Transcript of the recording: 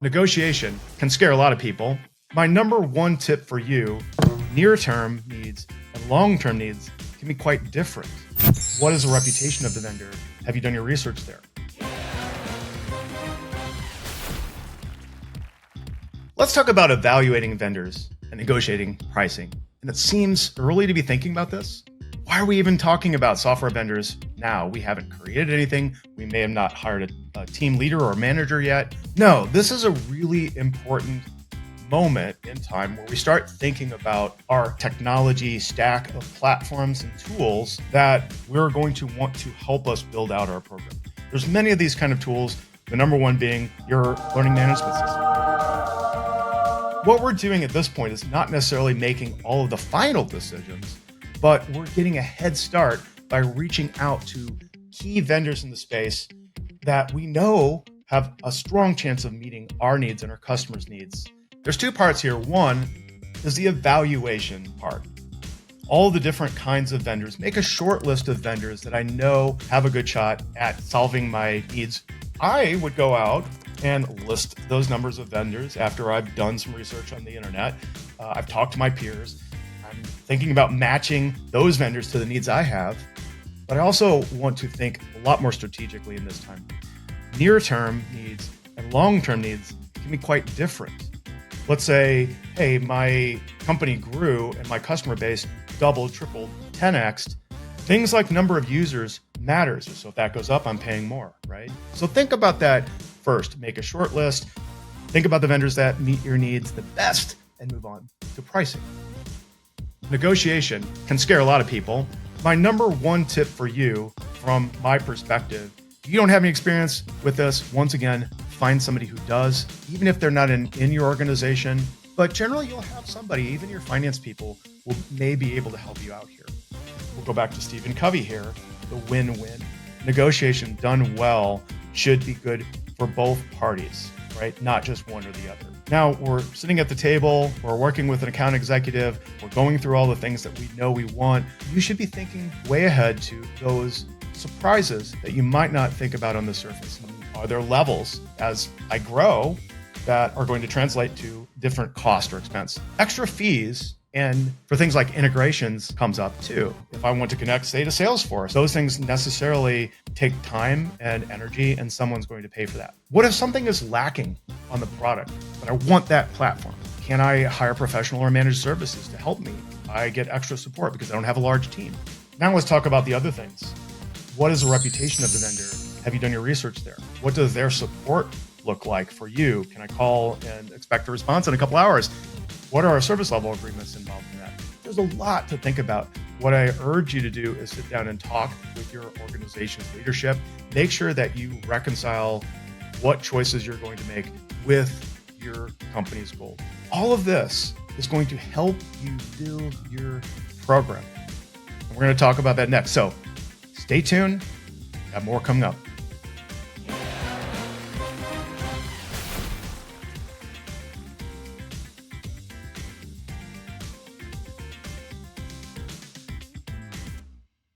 Negotiation can scare a lot of people. My number one tip for you, near-term needs and long-term needs can be quite different. What is the reputation of the vendor? Have you done your research there? Let's talk about evaluating vendors and negotiating pricing. And it seems early to be thinking about this. Why are we even talking about software vendors now? We haven't created anything. We may have not hired a team leader or manager yet. No, this is a really important moment in time where we start thinking about our technology stack of platforms and tools that we're going to want to help us build out our program. There's many of these kind of tools, the number one being your learning management system. What we're doing at this point is not necessarily making all of the final decisions, but we're getting a head start by reaching out to key vendors in the space that we know have a strong chance of meeting our needs and our customers' needs. There's two parts here. One is the evaluation part. All the different kinds of vendors, make a short list of vendors that I know have a good shot at solving my needs. I would go out and list those numbers of vendors after I've done some research on the internet. I've talked to my peers. I'm thinking about matching those vendors to the needs I have, but I also want to think a lot more strategically in this time. Near-term needs and long-term needs can be quite different. Let's say, hey, my company grew and my customer base doubled, tripled, 10x'd. Things like number of users matters. So if that goes up, I'm paying more, right? So think about that first. Make a short list. Think about the vendors that meet your needs the best and move on to pricing. Negotiation can scare a lot of people. My number one tip for you from my perspective, if you don't have any experience with this, once again, find somebody who does, even if they're not in your organization, but generally you'll have somebody, even your finance people will may be able to help you out here. We'll go back to Stephen Covey here, the win-win. Negotiation done well should be good for both parties, right? Not just one or the other. Now we're sitting at the table, we're working with an account executive, we're going through all the things that we know we want. You should be thinking way ahead to those surprises that you might not think about on the surface. Are there levels as I grow that are going to translate to different cost or expense? Extra fees and for things like integrations comes up too. If I want to connect, say, to Salesforce, those things necessarily take time and energy, and someone's going to pay for that. What if something is lacking on the product, but I want that platform? Can I hire professional or managed services to help me? I get extra support because I don't have a large team. Now let's talk about the other things. What is the reputation of the vendor? Have you done your research there? What does their support look like for you? Can I call and expect a response in a couple hours? What are our service level agreements involved in that? There's a lot to think about. What I urge you to do is sit down and talk with your organization's leadership. Make sure that you reconcile what choices you're going to make with your company's goal. All of this is going to help you build your program. And we're going to talk about that next. So stay tuned. Got more coming up.